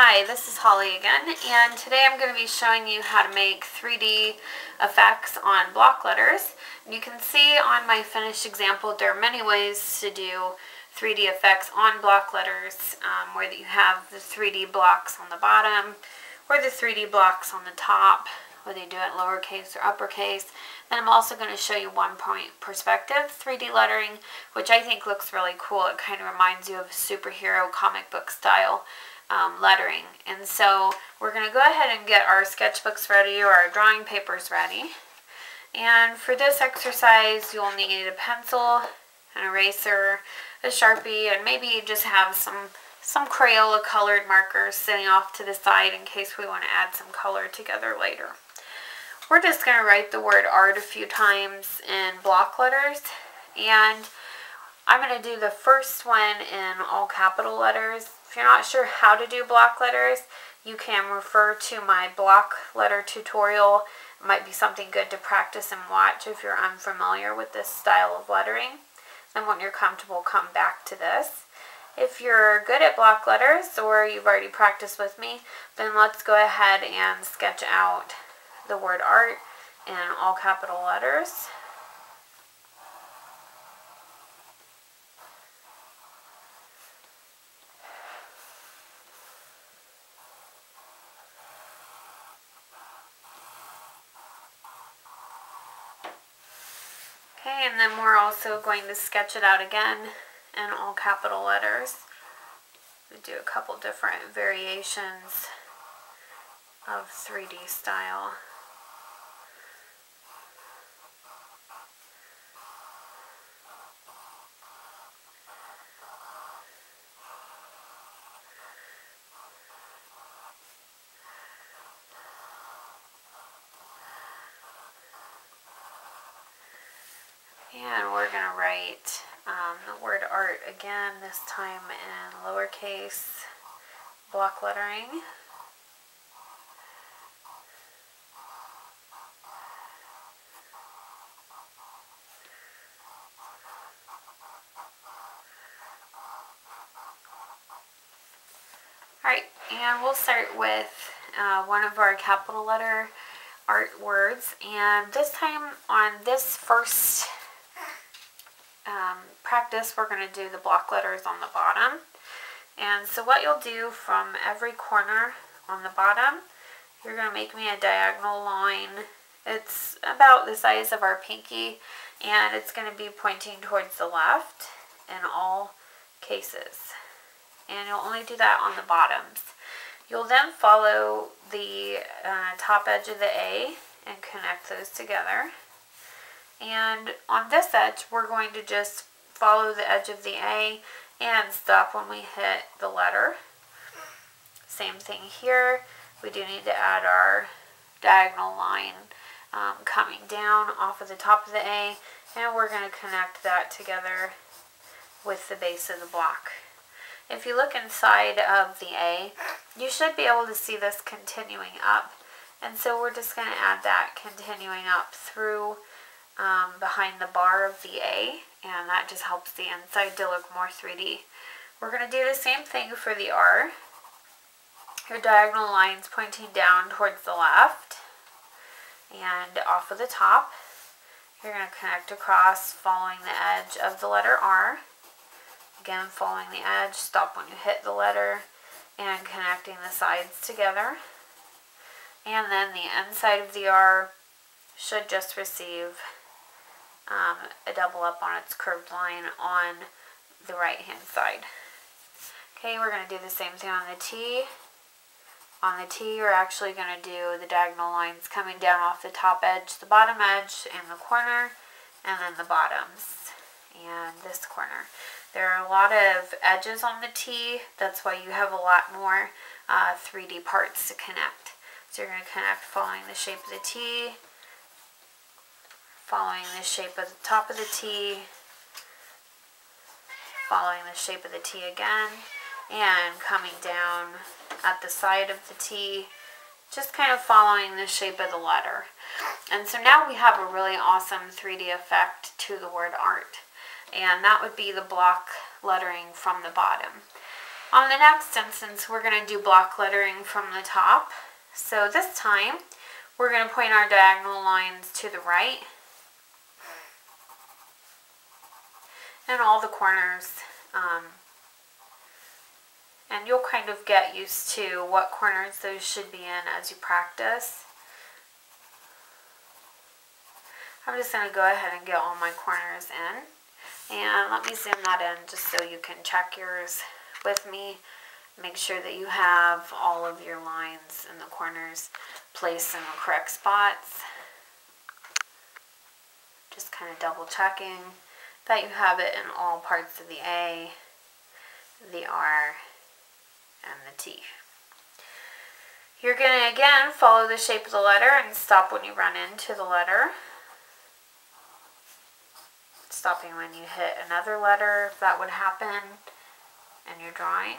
Hi, this is Holly again, and today I'm going to be showing you how to make 3D effects on block letters. And you can see on my finished example there are many ways to do 3D effects on block letters, where you have the 3D blocks on the bottom or the 3D blocks on the top, whether you do it lowercase or uppercase. Then I'm also going to show you one-point perspective 3D lettering, which I think looks really cool. It kind of reminds you of superhero comic book style lettering. And so we're going to go ahead and get our sketchbooks ready or our drawing papers ready. And for this exercise you'll need a pencil, an eraser, a Sharpie, and maybe you just have some Crayola colored markers sitting off to the side in case we want to add some color together later. We're just going to write the word art a few times in block letters, and I'm going to do the first one in all capital letters. If you're not sure how to do block letters, you can refer to my block letter tutorial. It might be something good to practice and watch if you're unfamiliar with this style of lettering. And when you're comfortable, come back to this. If you're good at block letters or you've already practiced with me, then let's go ahead and sketch out the word art in all capital letters. Okay, and then we're also going to sketch it out again in all capital letters. We do a couple different variations of 3D style. And we're going to write the word art again, this time in lowercase block lettering. Alright, and we'll start with one of our capital letter art words, and this time on this first practice we're going to do the block letters on the bottom. And so what you'll do from every corner on the bottom, you're going to make me a diagonal line. It's about the size of our pinky, and it's going to be pointing towards the left in all cases. And you'll only do that on the bottoms. You'll then follow the top edge of the A and connect those together. And on this edge, we're going to just follow the edge of the A and stop when we hit the letter. Same thing here. We do need to add our diagonal line coming down off of the top of the A, and we're going to connect that together with the base of the block. If you look inside of the A, you should be able to see this continuing up, and so we're just going to add that continuing up through behind the bar of the A, and that just helps the inside to look more 3D. We're going to do the same thing for the R. Your diagonal lines pointing down towards the left, and off of the top, you're going to connect across following the edge of the letter R. Again, following the edge, stop when you hit the letter, and connecting the sides together. And then the inside of the R should just receive a double up on its curved line on the right hand side. Okay, we're going to do the same thing on the T. On the T, you're actually going to do the diagonal lines coming down off the top edge, the bottom edge, and the corner, and then the bottoms, and this corner. There are a lot of edges on the T, that's why you have a lot more 3D parts to connect. So you're going to connect following the shape of the T, following the shape of the top of the T, following the shape of the T again, and coming down at the side of the T, just kind of following the shape of the letter. And so now we have a really awesome 3D effect to the word art, and that would be the block lettering from the bottom. On the next instance, we're going to do block lettering from the top. So this time, we're going to point our diagonal lines to the right and all the corners. And you'll kind of get used to what corners those should be in as you practice. I'm just going to go ahead and get all my corners in. And let me zoom that in just so you can check yours with me. Make sure that you have all of your lines in the corners placed in the correct spots. Just kind of double checking that you have it in all parts of the A, the R, and the T. You're going to again follow the shape of the letter and stop when you run into the letter. Stopping when you hit another letter, if that would happen in your drawing.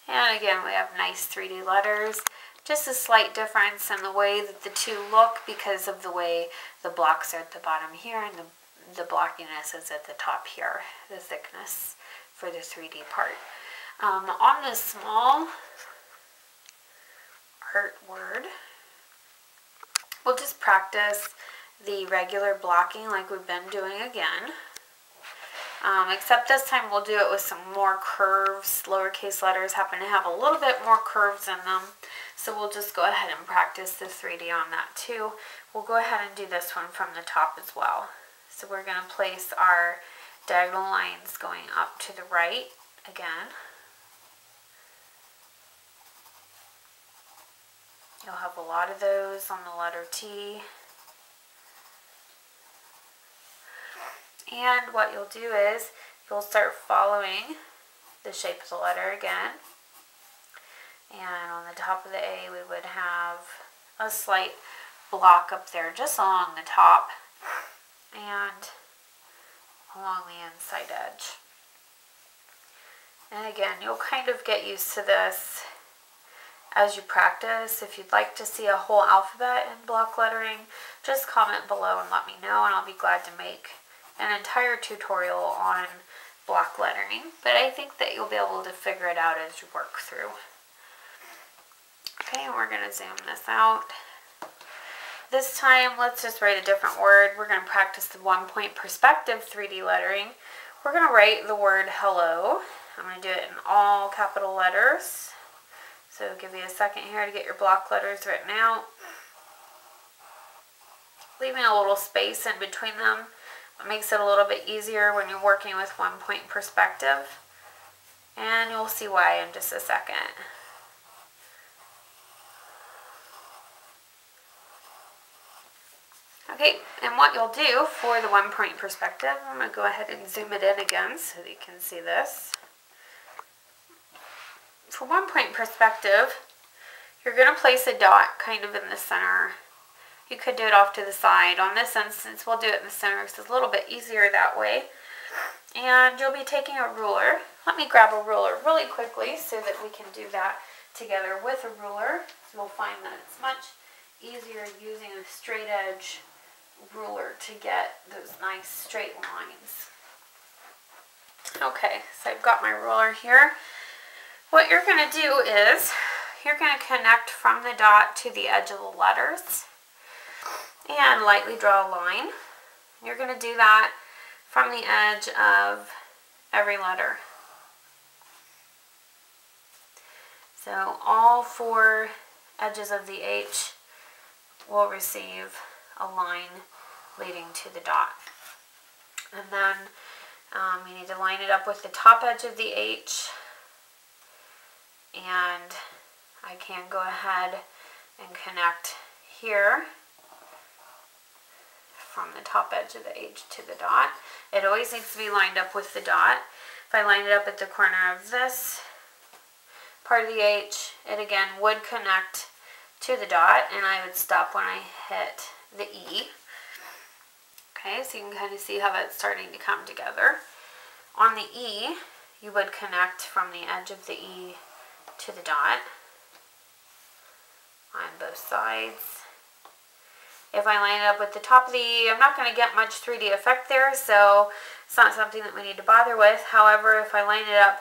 And again, we have nice 3D letters. Just a slight difference in the way that the two look because of the way the blocks are at the bottom here and the blockiness is at the top here, the thickness for the 3D part. On the small art word, we'll just practice the regular blocking like we've been doing again. Except this time we'll do it with some more curves. Lowercase letters happen to have a little bit more curves in them. So we'll just go ahead and practice the 3D on that too. We'll go ahead and do this one from the top as well. So we're going to place our diagonal lines going up to the right again. You'll have a lot of those on the letter T. And what you'll do is you'll start following the shape of the letter again. And on the top of the A, we would have a slight block up there just along the top and along the inside edge. And again, you'll kind of get used to this as you practice. If you'd like to see a whole alphabet in block lettering, just comment below and let me know, and I'll be glad to make an entire tutorial on block lettering. But I think that you'll be able to figure it out as you work through. Okay, and we're going to zoom this out. This time, let's just write a different word. We're going to practice the 1-point perspective 3D lettering. We're going to write the word hello. I'm going to do it in all capital letters. So give you a second here to get your block letters written out. Leaving a little space in between them. It makes it a little bit easier when you're working with 1-point perspective. And you'll see why in just a second. Okay, and what you'll do for the 1-point perspective, I'm going to go ahead and zoom it in again so that you can see this. For 1-point perspective, you're going to place a dot kind of in the center. You could do it off to the side. On this instance, we'll do it in the center because it's a little bit easier that way. And you'll be taking a ruler. Let me grab a ruler really quickly so that we can do that together with a ruler. So you'll find that it's much easier using a straight edge ruler to get those nice straight lines. Okay, so I've got my ruler here. What you're going to do is you're going to connect from the dot to the edge of the letters and lightly draw a line. You're going to do that from the edge of every letter. So all 4 edges of the H will receive a line leading to the dot. And then you need to line it up with the top edge of the H. And I can go ahead and connect here from the top edge of the H to the dot. It always needs to be lined up with the dot. If I line it up at the corner of this part of the H, it again would connect to the dot, and I would stop when I hit the E. Okay, so you can kind of see how that's starting to come together. On the E, you would connect from the edge of the E to the dot. on both sides. If I line it up with the top of the E, I'm not going to get much 3D effect there, so it's not something that we need to bother with. However, if I line it up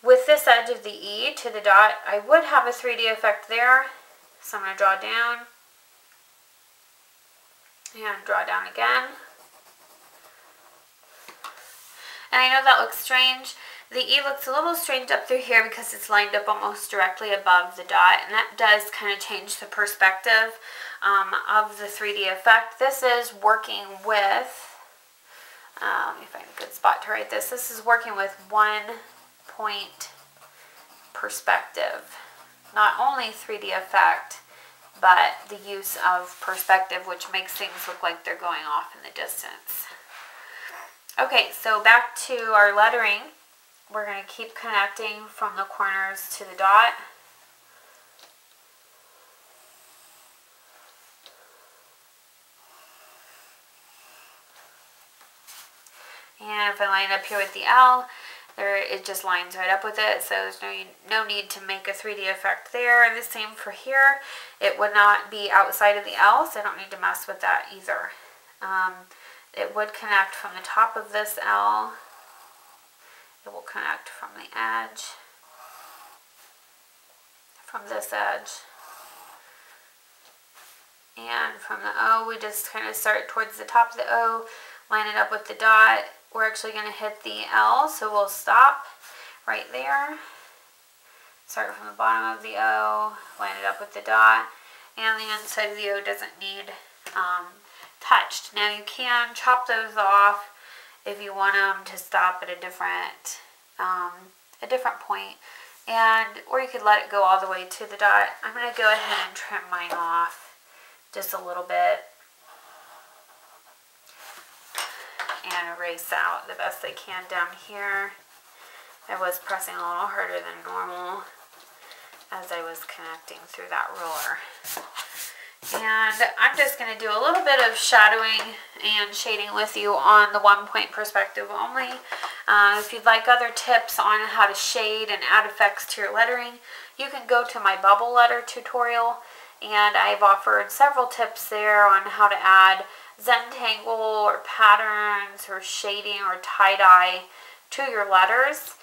with this edge of the E to the dot, I would have a 3D effect there. So I'm going to draw down and draw down again. And I know that looks strange. The E looks a little strange up through here because it's lined up almost directly above the dot, and that does kind of change the perspective of the 3D effect. This is working with, let me find a good spot to write this. This is working with 1-point perspective. Not only 3D effect, but the use of perspective, which makes things look like they're going off in the distance. Okay, so back to our lettering. We're going to keep connecting from the corners to the dot. And if I line up here with the L, it just lines right up with it, so there's no need to make a 3D effect there. And the same for here. It would not be outside of the L, so I don't need to mess with that either. It would connect from the top of this L. It will connect from the edge, from this edge. And from the O, we just kind of start towards the top of the O, line it up with the dot. We're actually going to hit the L, so we'll stop right there. Start from the bottom of the O, line it up with the dot, and the inside of the O doesn't need touched. Now you can chop those off if you want them to stop at a different point, or you could let it go all the way to the dot. I'm going to go ahead and trim mine off just a little bit and erase out the best I can down here. I was pressing a little harder than normal as I was connecting through that ruler. And I'm just going to do a little bit of shadowing and shading with you on the 1-point perspective only. If you'd like other tips on how to shade and add effects to your lettering, you can go to my bubble letter tutorial, and I've offered several tips there on how to add Zentangle or patterns or shading or tie-dye to your letters.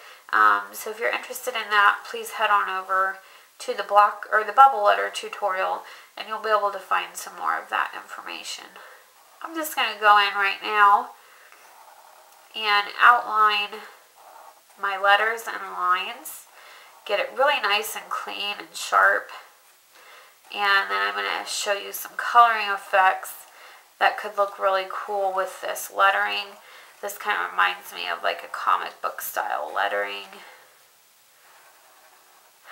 So if you're interested in that, please head on over to the bubble letter tutorial, and you'll be able to find some more of that information. I'm just going to go in right now and outline my letters and lines, get it really nice and clean and sharp, and then I'm going to show you some coloring effects that could look really cool with this lettering. This kind of reminds me of like a comic book style lettering.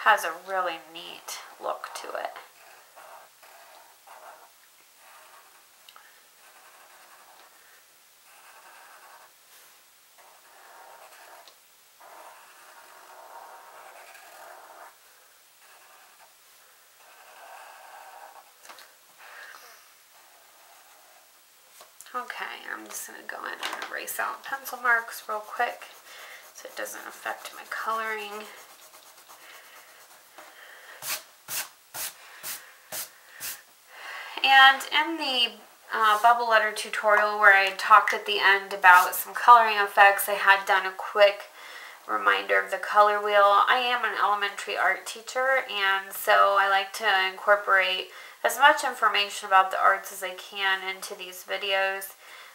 Has a really neat look to it. Okay, I'm just going to go in and erase out pencil marks real quick so it doesn't affect my coloring. And in the bubble letter tutorial where I talked at the end about some coloring effects, I had done a quick reminder of the color wheel. I am an elementary art teacher, and so I like to incorporate as much information about the arts as I can into these videos.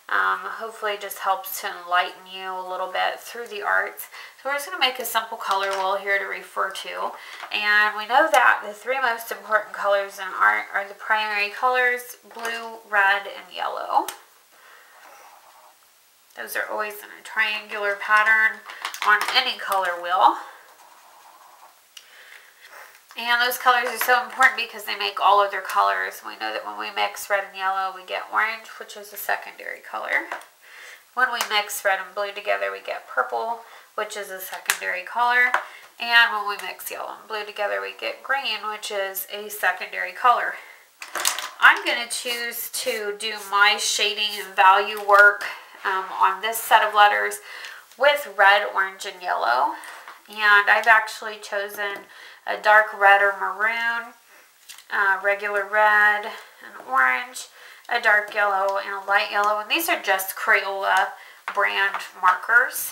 Hopefully it just helps to enlighten you a little bit through the arts. So we're just going to make a simple color wheel here to refer to. And we know that the 3 most important colors in art are the primary colors, blue, red, and yellow. Those are always in a triangular pattern on any color wheel. And those colors are so important because they make all other colors. We know that when we mix red and yellow, we get orange, which is a secondary color. When we mix red and blue together, we get purple, which is a secondary color. And when we mix yellow and blue together, we get green, which is a secondary color. I'm going to choose to do my shading and value work on this set of letters with red, orange, and yellow. And I've actually chosen a dark red or maroon regular red, an orange, a dark yellow, and a light yellow. And these are just Crayola brand markers.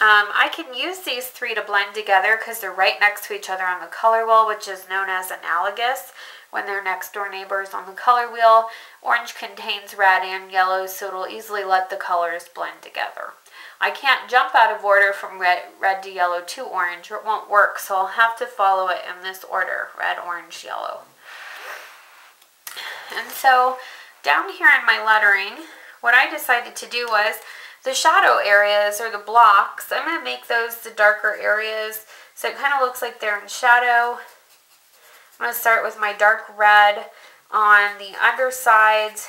I can use these three to blend together because they're right next to each other on the color wheel, which is known as analogous when they're next door neighbors on the color wheel. Orange contains red and yellow, so it'll easily let the colors blend together. I can't jump out of order from red to yellow to orange, or it won't work, so I'll have to follow it in this order: red, orange, yellow. And so down here in my lettering, what I decided to do was the shadow areas, or the blocks, I'm going to make those the darker areas so it kind of looks like they're in shadow. I'm going to start with my dark red on the undersides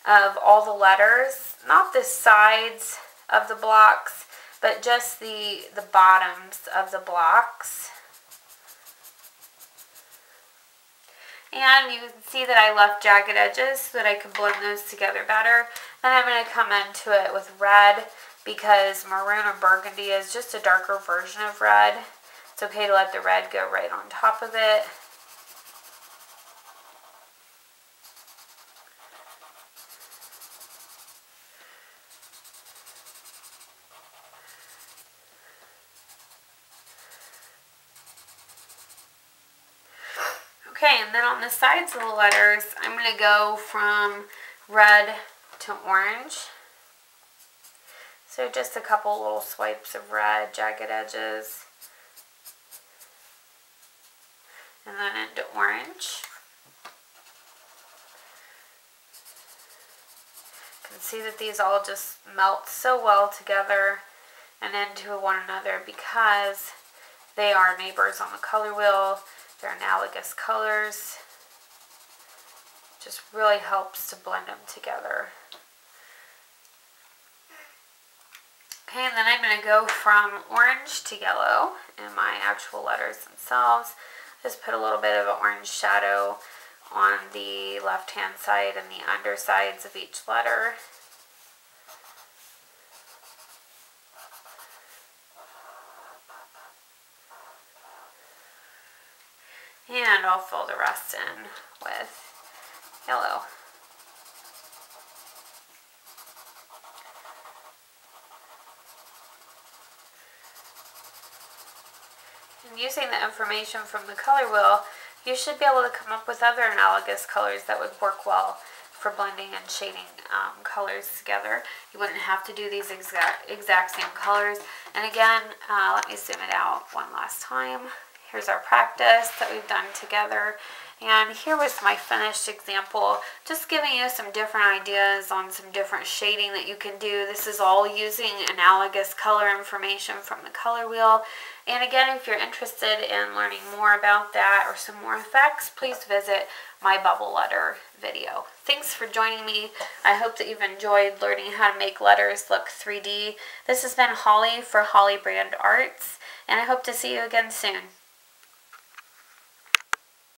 of all the letters, not the sides of the blocks, but just the bottoms of the blocks. And you can see that I left jagged edges so that I can blend those together better. Then I'm going to come into it with red because maroon or burgundy is just a darker version of red. It's okay to let the red go right on top of it. Okay, and then on the sides of the letters, I'm going to go from red to orange. So just a couple little swipes of red, jagged edges, and then into orange. You can see that these all just melt so well together and into one another because they are neighbors on the color wheel. They're analogous colors. Just really helps to blend them together. Okay, and then I'm going to go from orange to yellow in my actual letters themselves. Just put a little bit of an orange shadow on the left-hand side and the undersides of each letter. And I'll fill the rest in with yellow. And using the information from the color wheel, you should be able to come up with other analogous colors that would work well for blending and shading colors together. You wouldn't have to do these exact same colors. And again, let me zoom it out one last time. Here's our practice that we've done together. And here was my finished example, just giving you some different ideas on some different shading that you can do. This is all using analogous color information from the color wheel. And again, if you're interested in learning more about that or some more effects, please visit my bubble letter video. Thanks for joining me. I hope that you've enjoyed learning how to make letters look 3D. This has been Holly for Holly Brand Arts, and I hope to see you again soon.